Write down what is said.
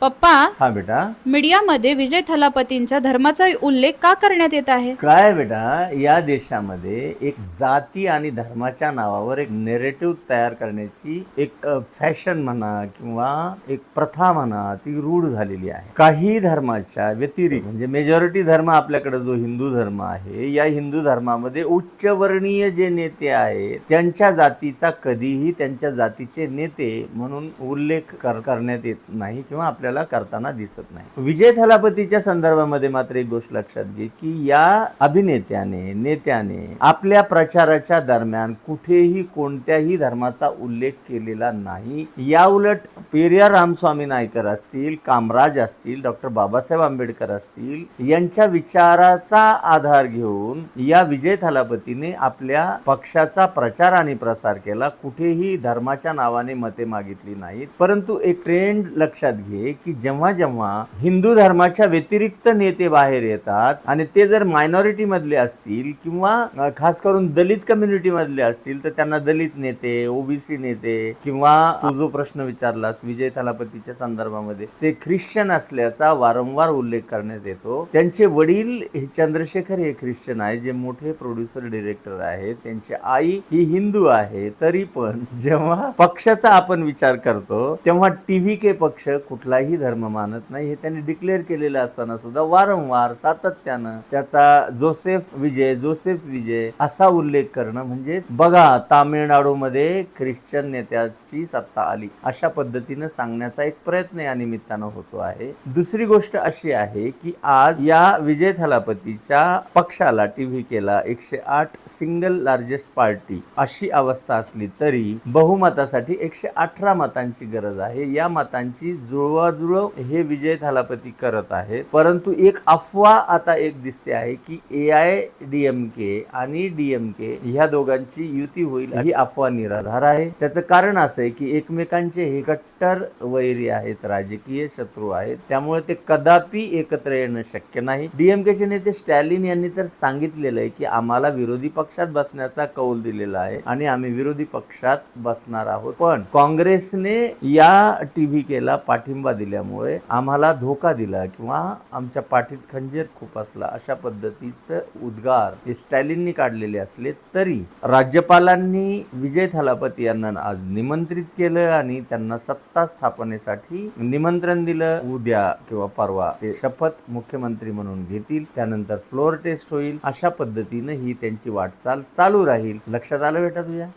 पप्पा, हा बेटा. मीडियामध्ये विजय थलापतींच्या धर्माचा उल्लेख का करण्यात येत आहे? काय बेटा, या देशामध्ये एक जाती आणि धर्माच्या नावावर एक नेरेटिव्ह तयार करण्याची एक फॅशन म्हणा किंवा एक प्रथा म्हणा, ती रूढ झालेली आहे. काही धर्माच्या व्यतिरिक्त म्हणजे मेजॉरिटी धर्म आपल्याकडे जो हिंदू धर्म आहे, या हिंदू धर्मामध्ये उच्चवर्णीय जे नेते आहेत त्यांच्या जातीचा कधीही त्यांच्या जातीचे नेते म्हणून उल्लेख करण्यात येत नाही किंवा आपल्याला करताना दिसत नाही. विजय थलापतीच्या संदर्भामध्ये मात्र एक गोष्ट लक्षात घे की या अभिनेत्याने नेत्याने आपल्या प्रचाराच्या दरम्यान कुठेही कोणत्याही धर्माचा उल्लेख केलेला नाही. या उलट पेरियार रामस्वामी नायकर असतील, कामराज असतील, डॉक्टर बाबासाहेब आंबेडकर असतील, यांच्या विचाराचा आधार घेऊन या विजय थलापतीने आपल्या पक्षाचा प्रचार आणि प्रसार केला. कुठेही धर्माच्या नावाने मते मागितली नाहीत. परंतु एक ट्रेंड लक्षात घे की जेव्हा जेव्हा हिंदू धर्माच्या व्यतिरिक्त नेते बाहेर येतात आणि ते जर मायनॉरिटी मधले असतील किंवा खास करून दलित कम्युनिटी मधले असतील तर त्यांना दलित नेते, ओबीसी नेते किंवा तू जो प्रश्न विचारलास विजय थलापतीच्या संदर्भामध्ये ते ख्रिश्चन असल्याचा वारंवार उल्लेख करण्यात येतो. त्यांचे वडील चंद्रशेखर हे ख्रिश्चन आहे, जे मोठे प्रोड्युसर डिरेक्टर आहेत. त्यांची आई ही हिंदू आहे. तरी पण जेव्हा पक्षाचा आपण विचार करतो तेव्हा TVK पक्ष कुठलाही धर्म मानत नाही हे त्यांनी डिक्लेअर केलेलं असताना सुद्धा वारंवार सातत्यानं त्याचा जोसेफ विजय असा उल्लेख करणं म्हणजे बघा तामिळनाडूमध्ये ख्रिश्चन नेत्याची सत्ता आली अशा पद्धतीनं सांगण्याचा एक प्रयत्न या निमित्तानं होतो आहे. दुसरी गोष्ट अशी आहे की आज या विजय थलापतीच्या पक्षाला TVKला 108 सिंगल लार्जेस्ट पार्टी अशी अवस्था असली तरी बहुमतासाठी 118 मतांची गरज आहे. या मतांची जुळवाजुळव हे विजय थलापती करत आहेत. परंतु एक अफवा आता एक दिसते आहे की AIADMK आणि DMK ह्या दोघांची युती होईल ही अफवा निराधार आहे. त्याचं कारण असं आहे की एकमेकांचे हे कट्टर वैरी आहेत, राजकीय शत्रू आहेत. त्यामुळे ते कदापि एकत्र येणं शक्य नाही. DMKचे नेते स्टॅलिन यांनी तर सांगितलेलं आहे की आम्हाला विरोधी पक्षात बसण्याचा कौल दिलेला आहे आणि आम्ही विरोधी पक्षात बसणार आहोत. पण काँग्रेसने या TVKला पाठिंबा दिल्यामुळे आम्हाला धोका दिला किंवा आमच्या पाठीत खंजीर खूप असला अशा पद्धतीचं उद्गार हे स्टॅलिननी काढलेले असले तरी राज्यपालांनी विजय थलापती यांना आज निमंत्रित केलं आणि त्यांना सत्ता स्थापनेसाठी निमंत्रण दिलं. उद्या किंवा परवा ते शपथ मुख्यमंत्री म्हणून घेतील. त्यानंतर फ्लोअर टेस्ट होईल. अशा पद्धतीने ही त्यांची वाटचाल चालू राहील. लक्षात आलं बेटा तुझ्या?